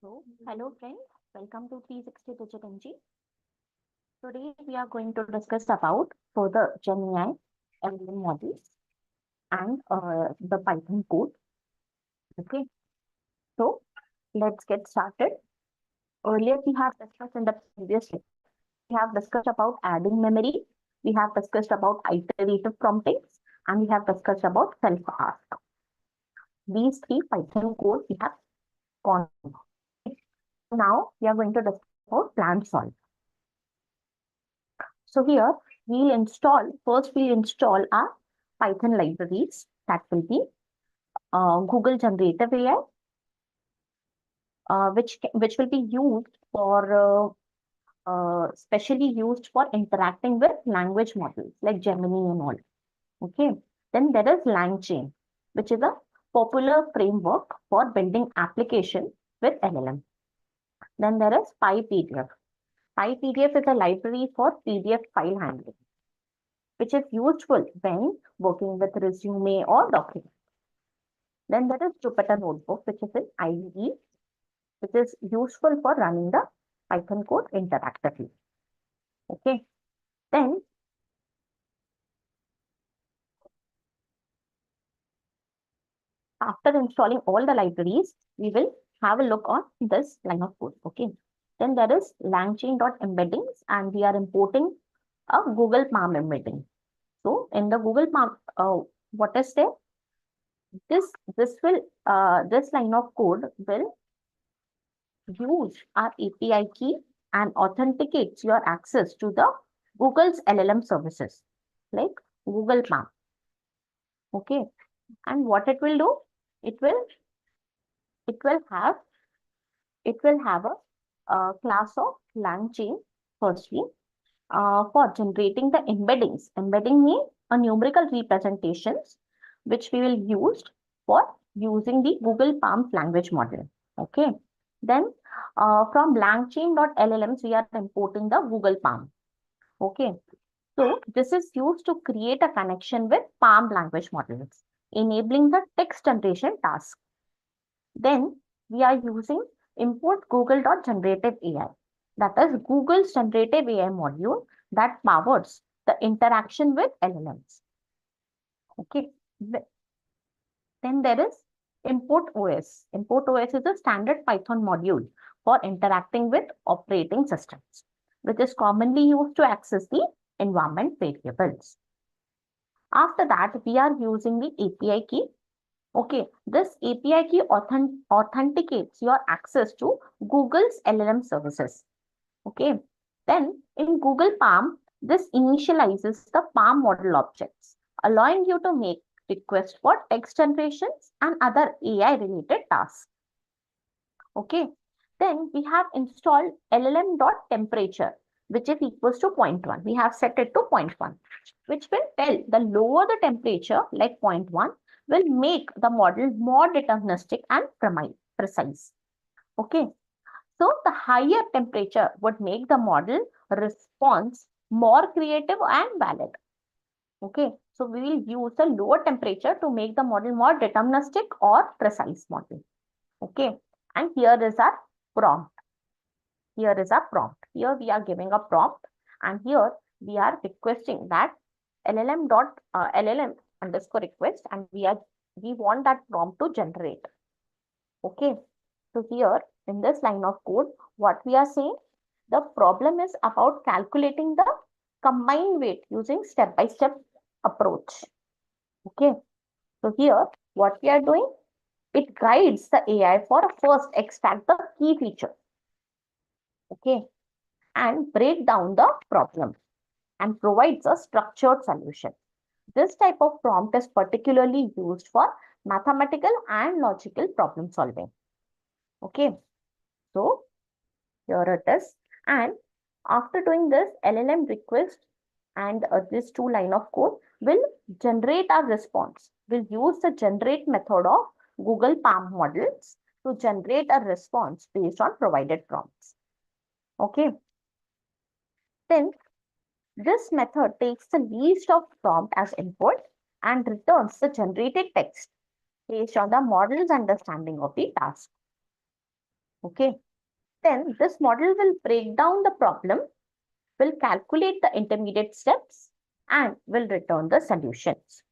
Hello friends, welcome to 360DigiTMG. Today we are going to discuss about further GenAI, LLM models and the Python code. Okay, so let's get started. Earlier we have discussed in the previous lecture, we have discussed about adding memory, we have discussed about iterative prompting, and we have discussed about self-ask. These three Python code we have gone through. Now we are going to discuss about plan solve. So here we'll install our Python libraries. That will be Google Generative AI, which will be used for specially used for interacting with language models like Gemini and all. Okay. Then there is LangChain, which is a popular framework for building application with LLM. Then there is PyPDF. PyPDF is a library for PDF file handling, which is useful when working with resume or document. Then there is Jupyter Notebook, which is an IDE, which is useful for running the Python code interactively. Okay. Then after installing all the libraries, we will have a look on this line of code. Okay. Then there is langchain.embeddings, and we are importing a Google Palm embedding. So in the Google Palm, what is there? This line of code will use our API key and authenticates your access to the Google's LLM services like Google Palm. Okay. And what it will do? It will have a class of LangChain firstly for generating the embeddings. Embedding means a numerical representations which we will use for using the Google Palm language model. Okay. Then from langchain.llms, we are importing the Google Palm. Okay. So this is used to create a connection with Palm language models, enabling the text generation task. Then we are using import google.generative AI. That is Google's generative AI module that powers the interaction with LLMs. Okay. Then there is import OS. Import OS is a standard Python module for interacting with operating systems, which is commonly used to access the environment variables. After that, we are using the API key. Okay, this API key authenticates your access to Google's LLM services. Okay, then in Google Palm, this initializes the Palm model objects, allowing you to make requests for text generations and other AI related tasks. Okay, then we have installed LLM.temperature, which is equals to 0.1. We have set it to 0.1, which will tell the lower the temperature, like 0.1, will make the model more deterministic and precise. Okay, so the higher temperature would make the model response more creative and valid. Okay, so we will use the lower temperature to make the model more deterministic or precise model. Okay, and here is our prompt. Here is our prompt. Here we are giving a prompt, and here we are requesting that LLM underscore request, and we want that prompt to generate. Okay, so here in this line of code, what we are saying, the problem is about calculating the combined weight using step-by-step approach. Okay, so here what we are doing, it guides the AI for first extract the key feature. Okay, and break down the problem and provides a structured solution. This type of prompt is particularly used for mathematical and logical problem solving. Okay, so here it is. And after doing this, LLM request and this two line of code will generate our response. We'll use the generate method of Google Palm models to generate a response based on provided prompts. Okay. Then this method takes the least of prompt as input and returns the generated text based on the model's understanding of the task. Okay. Then this model will break down the problem, will calculate the intermediate steps, and will return the solutions.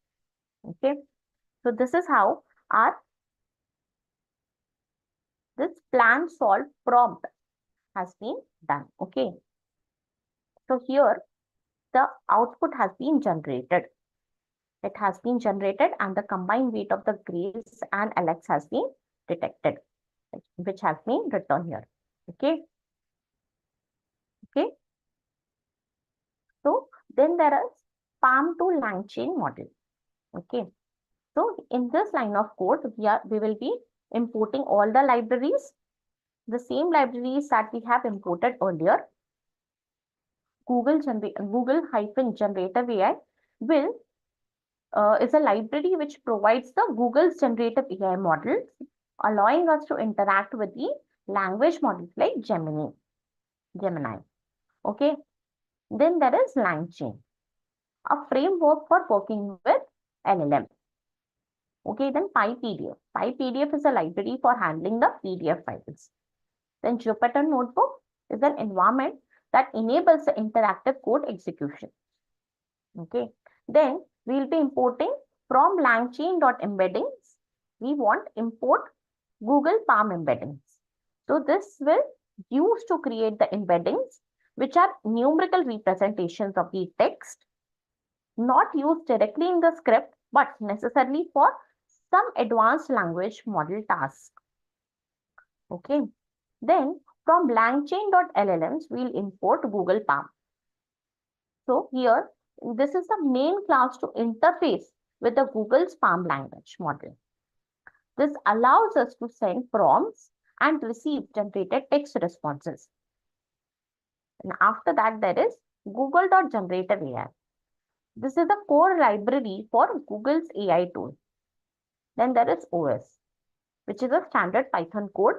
Okay. So this is how our this plan solve prompt has been done. Okay. So here the output has been generated. It has been generated and the combined weight of the grays and LX has been detected, which has been written here. Okay. Okay. So then there is palm to LangChain model. Okay. So in this line of code, we will be importing all the libraries, the same libraries that we have imported earlier. Google-Generative AI will is a library which provides the Google's generative AI models, allowing us to interact with the language models like Gemini. Okay. Then there is LangChain, a framework for working with LLM. Okay, then PyPDF. PyPDF is a library for handling the PDF files. Then Jupyter Notebook is an environment that enables the interactive code execution. Okay, then we'll be importing from langchain.embeddings. We want import Google Palm embeddings. So this will use to create the embeddings, which are numerical representations of the text, not used directly in the script, but necessarily for some advanced language model task. Okay. Then from langchain.llms, we'll import Google Palm. So here, this is the main class to interface with the Google's Palm language model. This allows us to send prompts and receive generated text responses. And after that, there is Google.Generative AI. This is the core library for Google's AI tool. Then there is OS, which is a standard Python code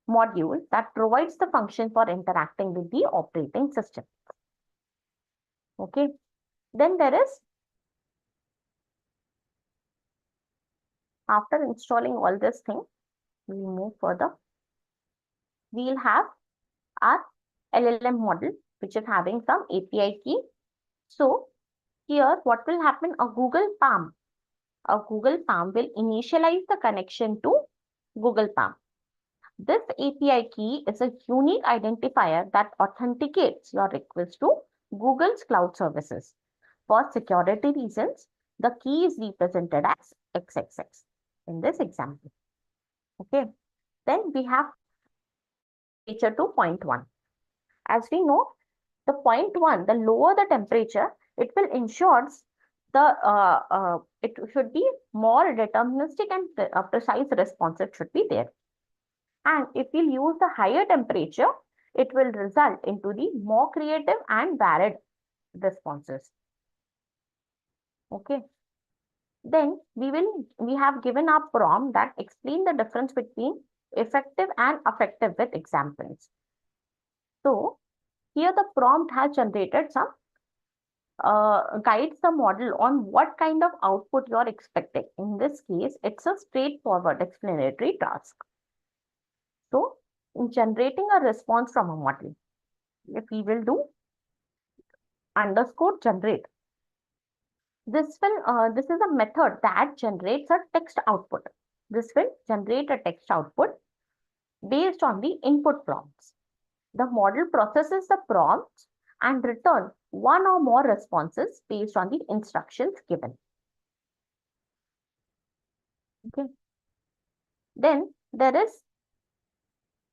module that provides the function for interacting with the operating system. Okay. Then there is, after installing all this thing, we move further. We'll have our LLM model, which is having some API key. So here, what will happen? A Google Palm will initialize the connection to Google Palm. This API key is a unique identifier that authenticates your request to Google's cloud services. For security reasons, the key is represented as XXX in this example. Okay. Then we have temperature to 0.1. As we know, the 0.1, the lower the temperature, it will ensure it should be more deterministic and precise response should be there. And if we use the higher temperature, it will result into the more creative and varied responses. Okay. Then we have given our prompt that explain the difference between effective and affective with examples. So here the prompt has generated some guides the model on what kind of output you are expecting. In this case, it's a straightforward explanatory task. So in generating a response from a model, if we will do _generate, this is a method that generates a text output. This will generate a text output based on the input prompts. The model processes the prompts and return one or more responses based on the instructions given. Okay. Then there is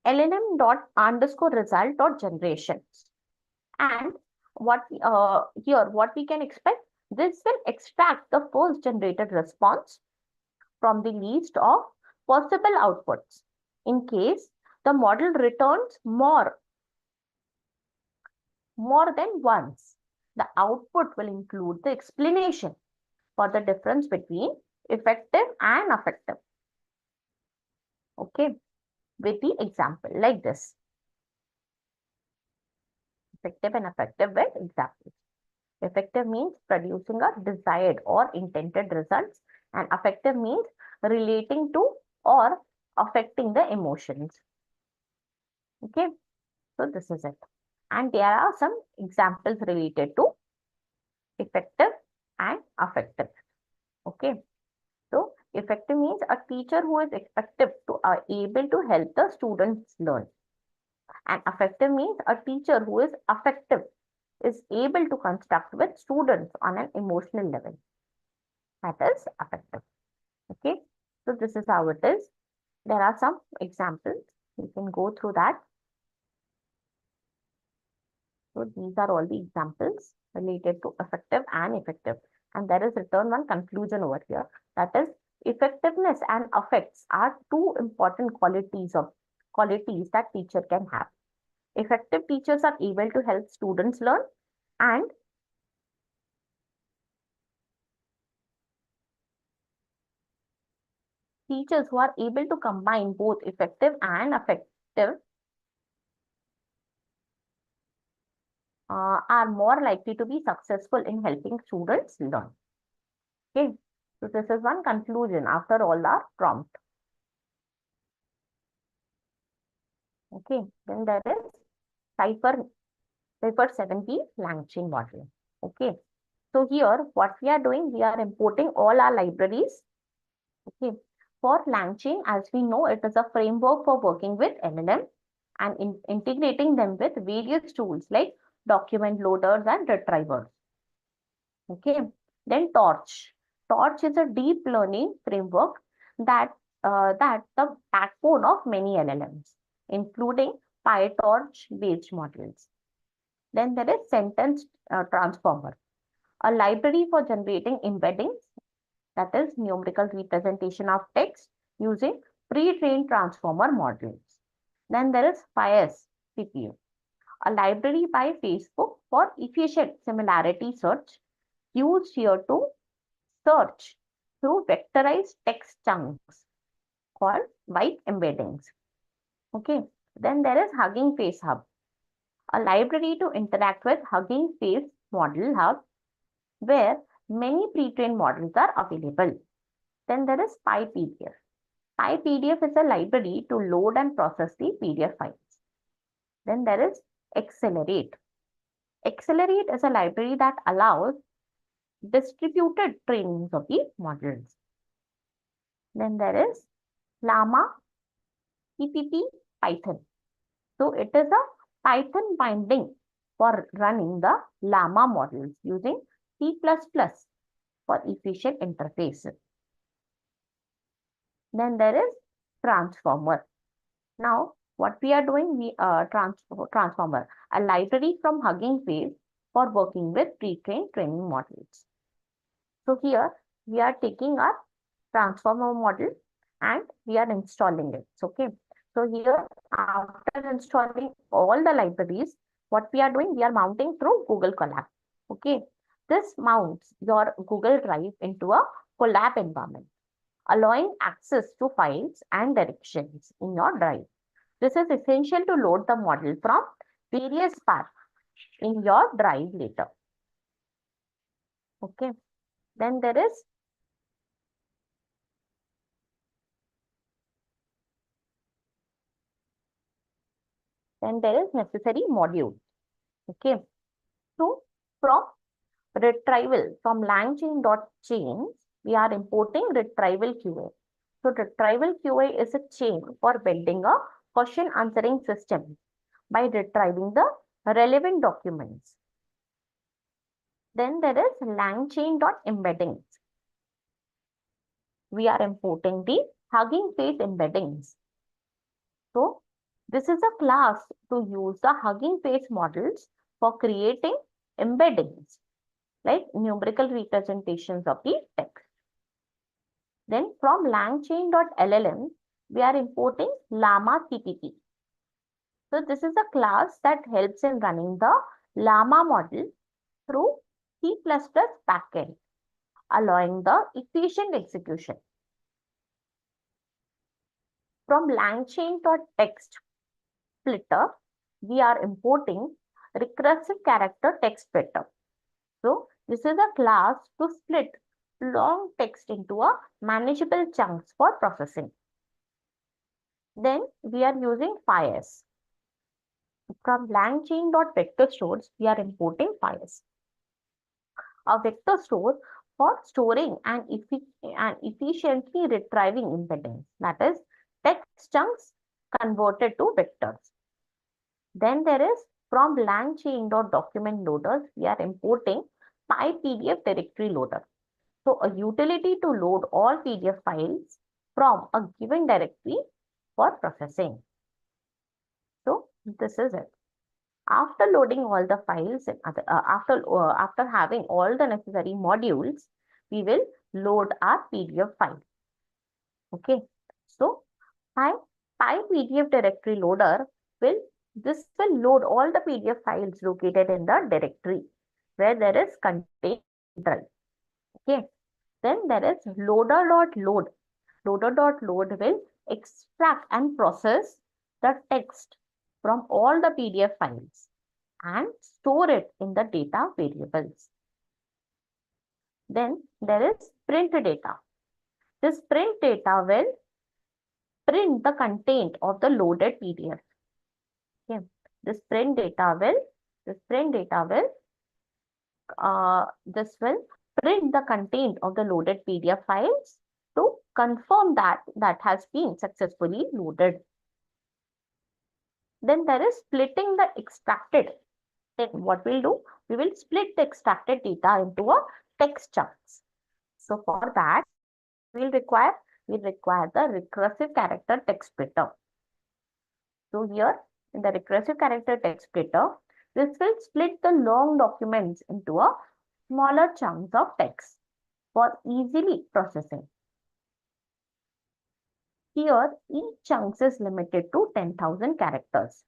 LNM_result generations. And what we can expect, this will extract the first generated response from the list of possible outputs. In case the model returns more than once, the output will include the explanation for the difference between effective and affective. Okay, with the example like this. Effective and affective with examples. Effective means producing a desired or intended results, and affective means relating to or affecting the emotions. Okay, so this is it. And there are some examples related to effective and affective. Okay, so effective means a teacher who is effective to able to help the students learn. And affective means a teacher who is affective is able to construct with students on an emotional level. That is affective. Okay, so this is how it is. There are some examples. You can go through that. So these are all the examples related to effective and effective. And there is written one conclusion over here. That is, effectiveness and affects are two important qualities that teacher can have. Effective teachers are able to help students learn, and teachers who are able to combine both effective and effective are more likely to be successful in helping students learn. Okay, so this is one conclusion after all the prompt. Okay, then there is Cipher, Cipher 70 LangChain module. Okay, so here what we are doing, we are importing all our libraries. Okay, for LangChain, as we know, it is a framework for working with LLM and integrating them with various tools like document loaders and retrievers. Okay, then Torch. Torch is a deep learning framework that that's the backbone of many LLMs, including PyTorch based models. Then there is Sentence Transformer, a library for generating embeddings, that is numerical representation of text using pre-trained transformer models. Then there is FIAS CPU, a library by Facebook for efficient similarity search used here to search through vectorized text chunks called byte embeddings. Okay. Then there is Hugging Face Hub, a library to interact with Hugging Face Model Hub, where many pre-trained models are available. Then there is PyPDF. PyPDF is a library to load and process the PDF files. Then there is Accelerate. Accelerate is a library that allows distributed trainings of the models. Then there is Llama PPP Python. So it is a Python binding for running the Llama models using C++ for efficient interface. Then there is Transformer. Now, what we are doing, we Transformer, a library from Hugging Face for working with pre-trained training models. So here we are taking our transformer model and we are installing it. Okay. So here, after installing all the libraries, what we are doing, we are mounting through Google Colab. Okay. This mounts your Google Drive into a Colab environment, allowing access to files and directions in your drive. This is essential to load the model from various paths in your drive later. Okay. Then there is necessary module. Okay. So from retrieval, from LangChain.chain, we are importing retrieval QA. So retrieval QA is a chain for building a question answering system by retrieving the relevant documents. Then there is LangChain.embeddings. We are importing the Hugging Face embeddings. So this is a class to use the Hugging Face models for creating embeddings, like numerical representations of the text. Then from LangChain.LLM, we are importing Llama CPP. So this is a class that helps in running the Llama model through C++ backend, allowing the efficient execution. From LangChain.text splitter, we are importing recursive character text splitter. So this is a class to split long text into a manageable chunks for processing. Then we are using FIAS. From langchain.vector stores, we are importing files. A vector store for storing and, efficiently retrieving embeddings, that is, text chunks converted to vectors. Then there is from langchain.document loaders, we are importing PyPDF directory loader. So a utility to load all PDF files from a given directory for processing. So this is it. After loading all the files and after having all the necessary modules, we will load our PDF file. Okay. So PyPDF directory loader will load all the PDF files located in the directory where there is content central. Okay. Then there is loader.load. Loader.load will extract and process the text from all the PDF files and store it in the data variables. Then there is print data. This print data will print the content of the loaded PDF. Okay. This print data will print the content of the loaded PDF files to confirm that has been successfully loaded. Then there is splitting the extracted. Then what we'll do, we will split the extracted data into a text chunks. So for that, we require the recursive character text splitter. So here in the recursive character text splitter, this will split the long documents into a smaller chunks of text for easily processing. Here, each chunk is limited to 10,000 characters.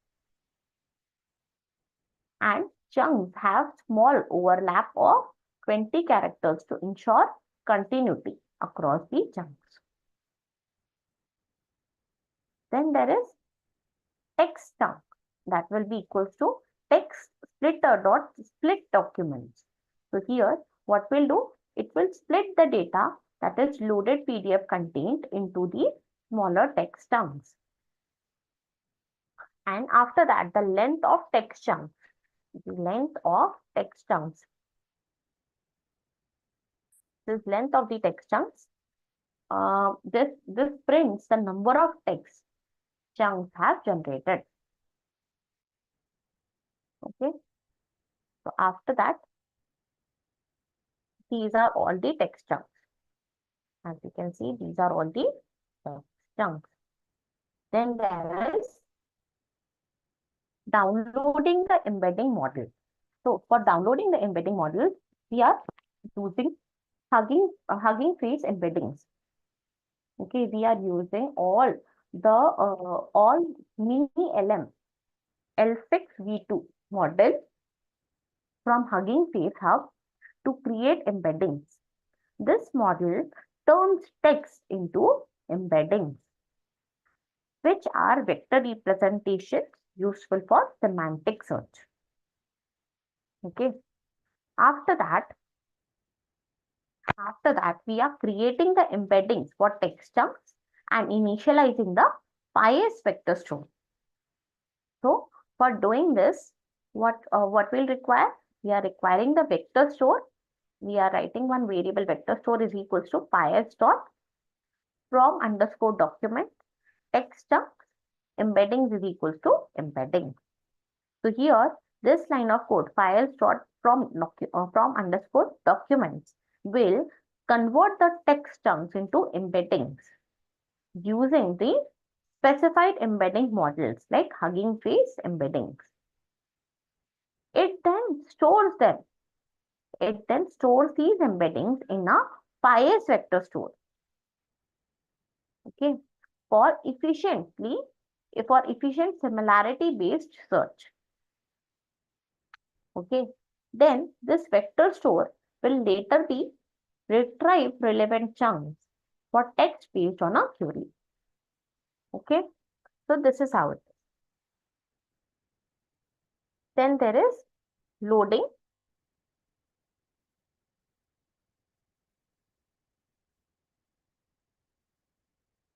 And chunks have small overlap of 20 characters to ensure continuity across the chunks. Then there is text chunk that will be equals to text splitter dot split documents. So here what we'll do, it will split the data that is loaded PDF content into the smaller text chunks. And after that, the length of text chunks, this length of the text chunks, this prints the number of text chunks have generated. Okay. So after that, these are all the text chunks. As you can see, these are all the text chunks. Then there is downloading the embedding model. So for downloading the embedding model, we are using Hugging Face embeddings. Okay, we are using all mini LM L6 V2 model from Hugging Face Hub to create embeddings. This model turns text into embeddings, which are vector representations useful for semantic search. Okay. After that, we are creating the embeddings for text chunks and initializing the bias vector store. So for doing this, what we'll require? We are requiring the vector store. We are writing one variable vector store is equals to bias dot from underscore document text chunks embeddings is equals to embedding. So here this line of code files dot from underscore documents will convert the text chunks into embeddings using the specified embedding models like Hugging Face embeddings. It then stores them. It then stores these embeddings in a bias vector store. Okay, for efficient similarity-based search. Okay, then this vector store will later be retrieve relevant chunks for text based on a query. Okay, so this is how it is. Then there is loading.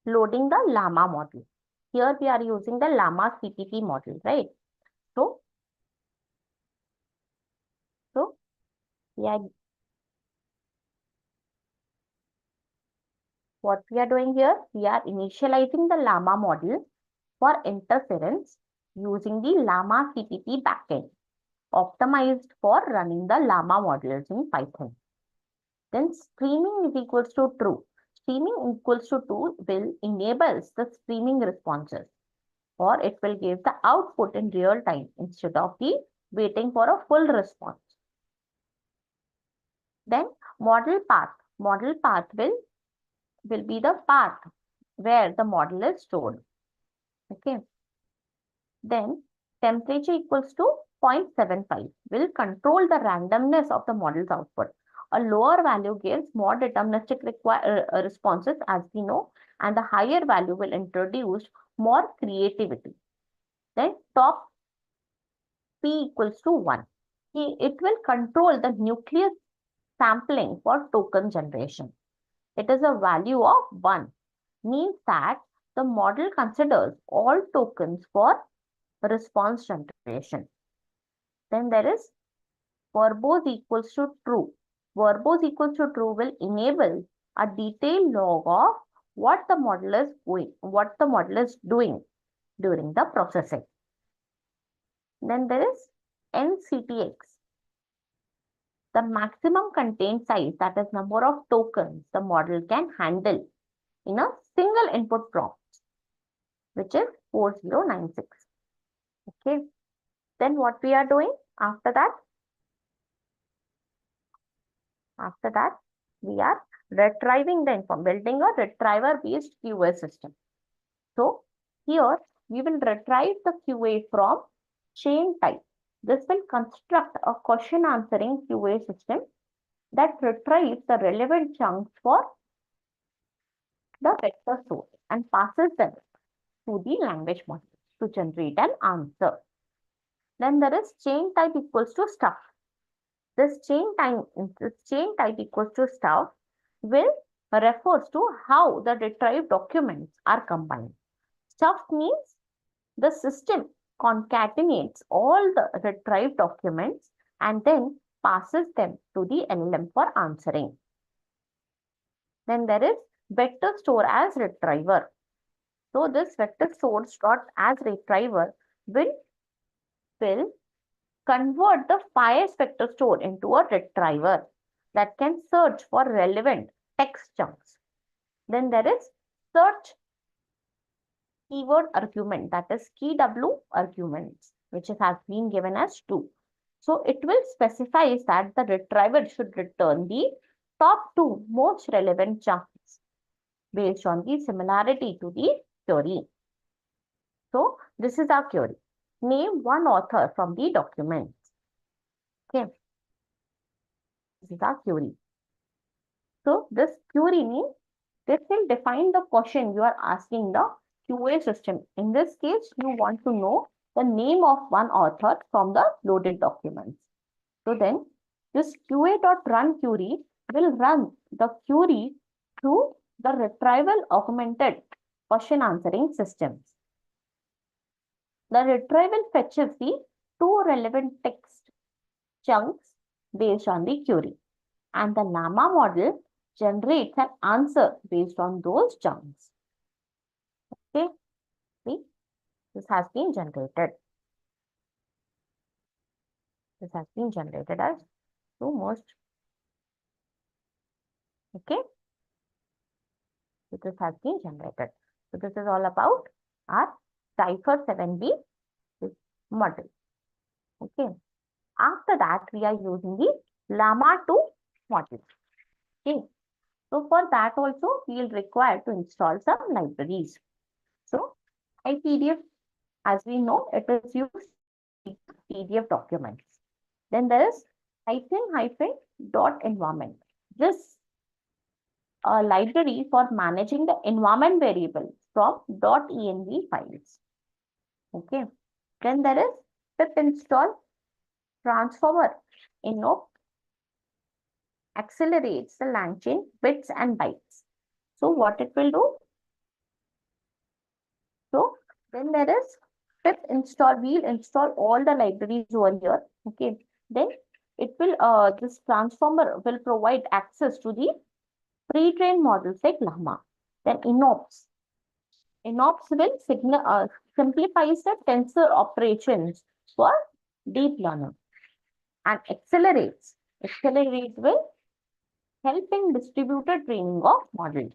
Loading the Llama model. Here we are using the Llama CPP model, right? We are, what we are doing here, we are initializing the Llama model for interference using the Llama CPP backend, optimized for running the Llama models in Python. Then streaming is equals to true. Streaming equals to true will enables the streaming responses, or it will give the output in real time instead of the waiting for a full response. Then model path. Model path will be the path where the model is stored. Okay. Then temperature equals to 0.75 will control the randomness of the model's output. A lower value gives more deterministic responses, as we know, and the higher value will introduce more creativity. Then top P equals to 1. It will control the nucleus sampling for token generation. It is a value of 1, means that the model considers all tokens for response generation. Then there is verbose equals to true. Verbose equals to true will enable a detailed log of what the model is doing during the processing. Then there is NCTX, the maximum contained size, that is number of tokens the model can handle in a single input prompt, which is 4096. Okay. Then what we are doing after that? After that, we are retrieving the information, building a retriever-based QA system. So here we will retrieve the QA from chain type. This will construct a question answering QA system that retrieves the relevant chunks for the vector source and passes them to the language model to generate an answer. Then there is chain type equals to stuff. This chain type equals to stuff will refers to how the retrieved documents are combined. Stuff means the system concatenates all the retrieved documents and then passes them to the LLM for answering. Then there is vector store as retriever. So this vector source dot as retriever will convert the fires vector store into a retriever that can search for relevant text chunks. Then there is search keyword argument, that is KW arguments, which has been given as 2. So it will specify that the retriever should return the top 2 most relevant chunks based on the similarity to the query. So this is our query. Name one author from the document. Okay. This is our query. So this query means this will define the question you are asking the QA system. In this case, you want to know the name of one author from the loaded documents. So then this QA.run query will run the query through the retrieval augmented question answering systems. The retrieval fetches the 2 relevant text chunks based on the query, and the Llama model generates an answer based on those chunks. Okay, see, this has been generated. This has been generated as 2 most. Okay, so this has been generated. So this is all about our Cipher 7B model. Okay. After that, we are using the Llama 2 model. Okay. So for that also, we will require to install some libraries. So IPDF, as we know, it is used in PDF documents. Then there is -dot-environment. This library for managing the environment variables from .env files. Okay. Then there is pip install transformer. Accelerates the LangChain bits and bytes. So what it will do? So then there is pip install. We'll install all the libraries over here. Okay. Then this transformer will provide access to the pre-trained models like Llama. Then INOPS. INOPS will simplifies the tensor operations for deep learning and accelerates. Accelerate will help in distributed training of models.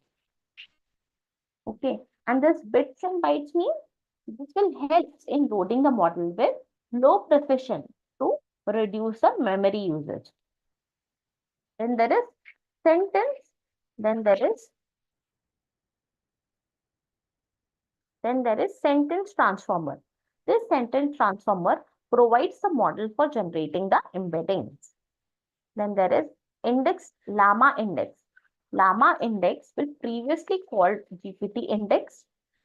Okay, and this bits and bytes mean this will help in loading the model with low precision to reduce the memory usage. Then there is sentence, then there is sentence transformer. This sentence transformer provides the model for generating the embeddings. Then there is index, Llama index. Llama index will previously called GPT index,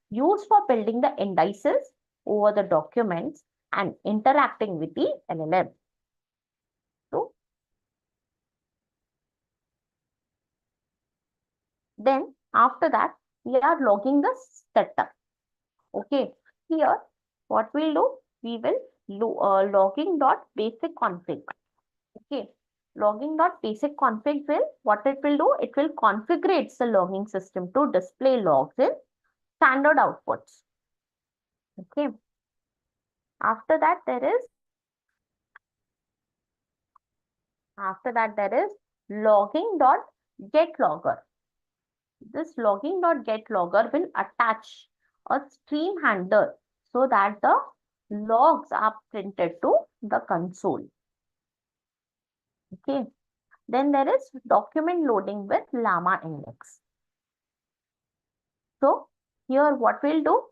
used for building the indices over the documents and interacting with the LLM. So, then after that, we are logging the setup. Okay, here what we'll do, we will logging.basic config. Okay, logging.basic config will, what it will do, it will configure the logging system to display logs in standard outputs. Okay, after that there is logging.getLogger. This logging.getLogger will attach a stream handler so that the logs are printed to the console. Okay, then there is document loading with Llama index. So here what we'll do,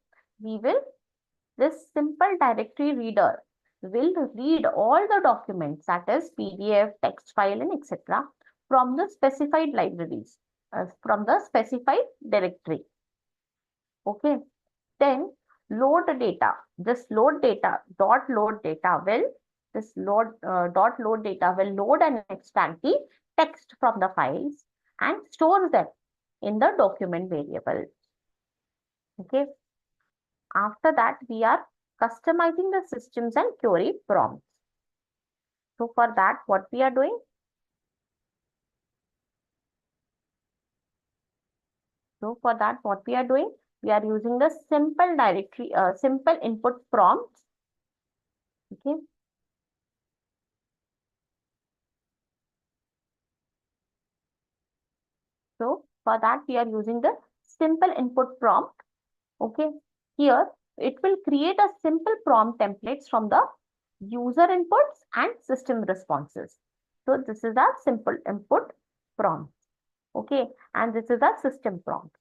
this simple directory reader will read all the documents, that is PDF, text file, and etc. from the specified libraries, from the specified directory. Okay, then load data. This load data dot load data will load and extract the text from the files and store them in the document variable. Okay. After that, we are customizing the systems and query prompts. So for that, what we are doing? We are using the simple directory, simple input prompts. Okay. So for that, we are using the simple input prompt. Okay. Here, it will create a simple prompt templates from the user inputs and system responses. So this is a simple input prompt. Okay. And this is a system prompt.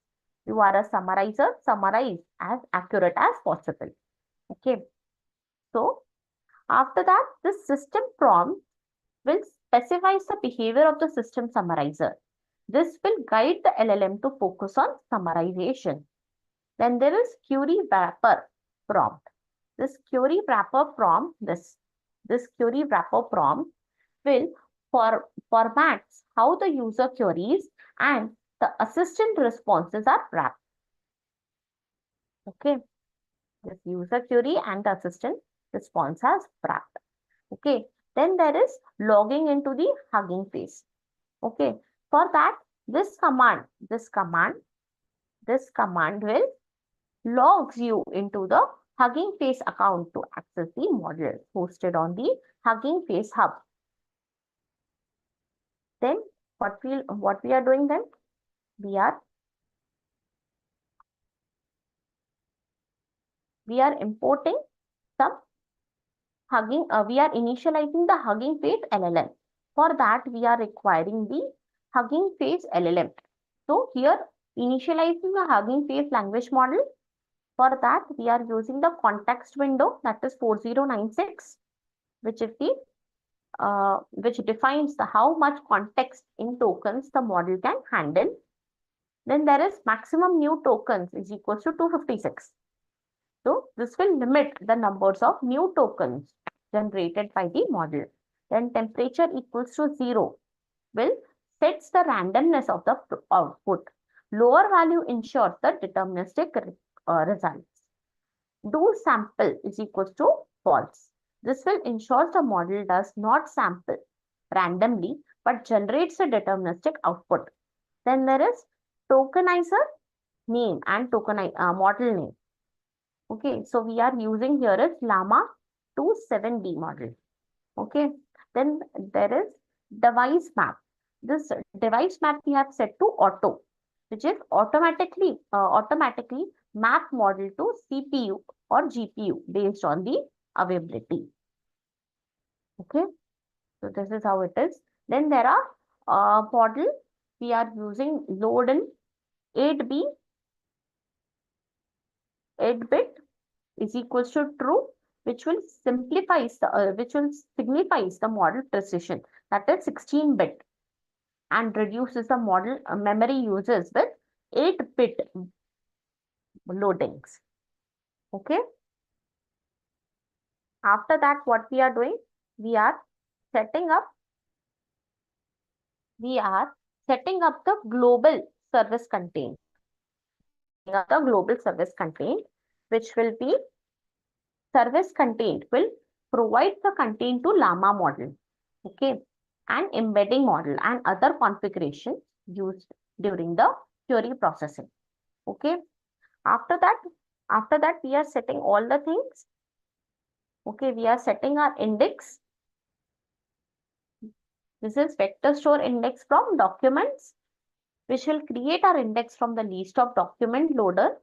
You are a summarizer, summarize as accurate as possible. Okay. So after that, this system prompt will specify the behavior of the system summarizer. This will guide the LLM to focus on summarization. Then there is query wrapper prompt. This query wrapper prompt will formats how the user queries and the assistant responses are wrapped. Okay, this user query and the assistant response has wrapped. Okay, then there is logging into the Hugging Face. Okay, for that, this command will logs you into the Hugging Face account to access the model hosted on the Hugging Face hub. Then what we are doing then? We are importing some we are initializing the Hugging Face LLM. For that, we are requiring the Hugging Face LLM. So here, initializing the Hugging Face language model. For that, we are using the context window, that is 4096, which is the which defines the how much context in tokens the model can handle. Then there is maximum new tokens is equals to 256. So this will limit the numbers of new tokens generated by the model. Then temperature equals to 0 will sets the randomness of the output. Lower value ensures the deterministic results. Do sample is equals to false. This will ensure the model does not sample randomly but generates a deterministic output. Then there is tokenizer name and model name. Okay, so we are using here is Llama 27D model. Okay, then there is device map. This device map we have set to auto, which is automatically map model to CPU or GPU based on the availability. Okay, so this is how it is. Then there are model we are using load in 8bit is equals to true, which will signifies the model precision, that is 16-bit, and reduces the model memory uses with 8-bit loadings. Okay. After that, what we are doing? We are setting up the global service contained. The global service contained, which will be service contained will provide the content to Llama model. Okay, and embedding model and other configurations used during the query processing. Okay, after that we are setting all the things. Okay, we are setting our index. This is vector store index from documents, which will create our index from the list of document loader.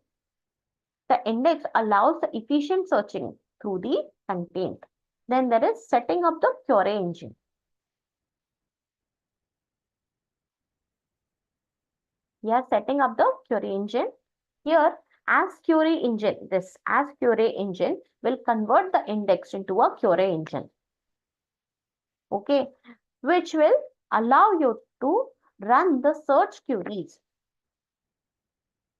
The index allows the efficient searching through the content. Then there is setting up the Cur engine. We are setting up the Cur engine. Here, as Cur engine will convert the index into a Cur engine. Okay, which will allow you to run the search queries,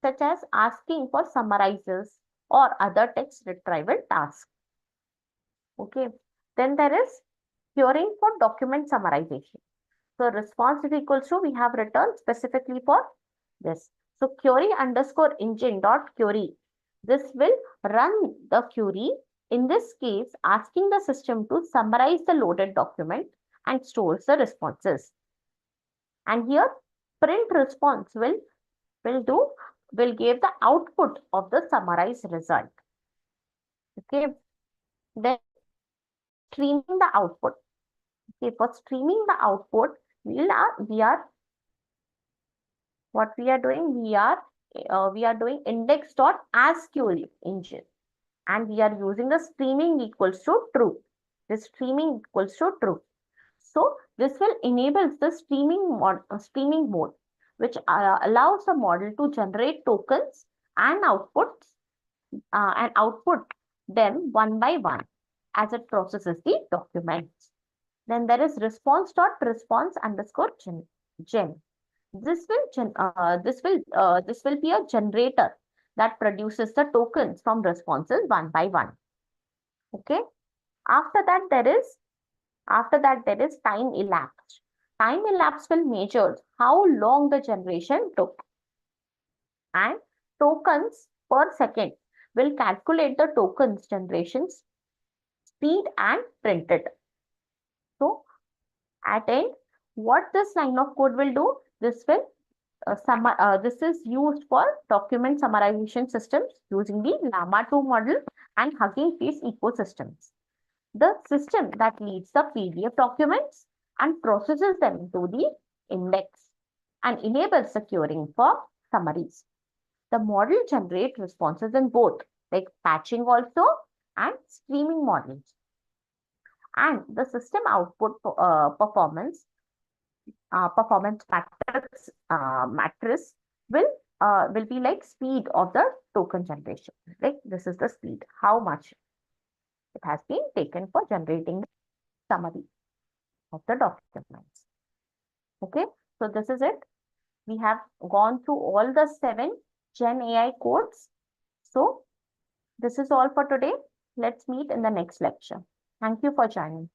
such as asking for summarizes or other text retrieval tasks. Okay, then there is querying for document summarization. So response is equals to, we have returned specifically for this. So query underscore engine dot query. This will run the query, in this case, asking the system to summarize the loaded document and stores the responses. And here, print response will give the output of the summarized result. Okay, then streaming the output. Okay, for streaming the output, what we are doing, we are doing index.asQuery engine, and we are using the streaming equals to true. This streaming equals to true. So this will enable the streaming mode, which allows the model to generate tokens and output them one by one as it processes the documents. Then there is response underscore gen. This will be a generator that produces the tokens from responses one by one. Okay. After that there is time elapsed. Time elapsed will measure how long the generation took, and tokens per second will calculate the tokens generations speed and print it. So at end, what this line of code will do, this will this is used for document summarization systems using the Llama 2 model and Hugging Face ecosystems. The system that reads the PDF documents and processes them into the index and enables the querying for summaries. The model generates responses in both, like patching also and streaming models. And the system output performance matrix will be like speed of the token generation. Like this is the speed, how much it has been taken for generating the summary of the documents. Okay, so this is it. We have gone through all the 7 Gen AI codes. So this is all for today. Let's meet in the next lecture. Thank you for joining.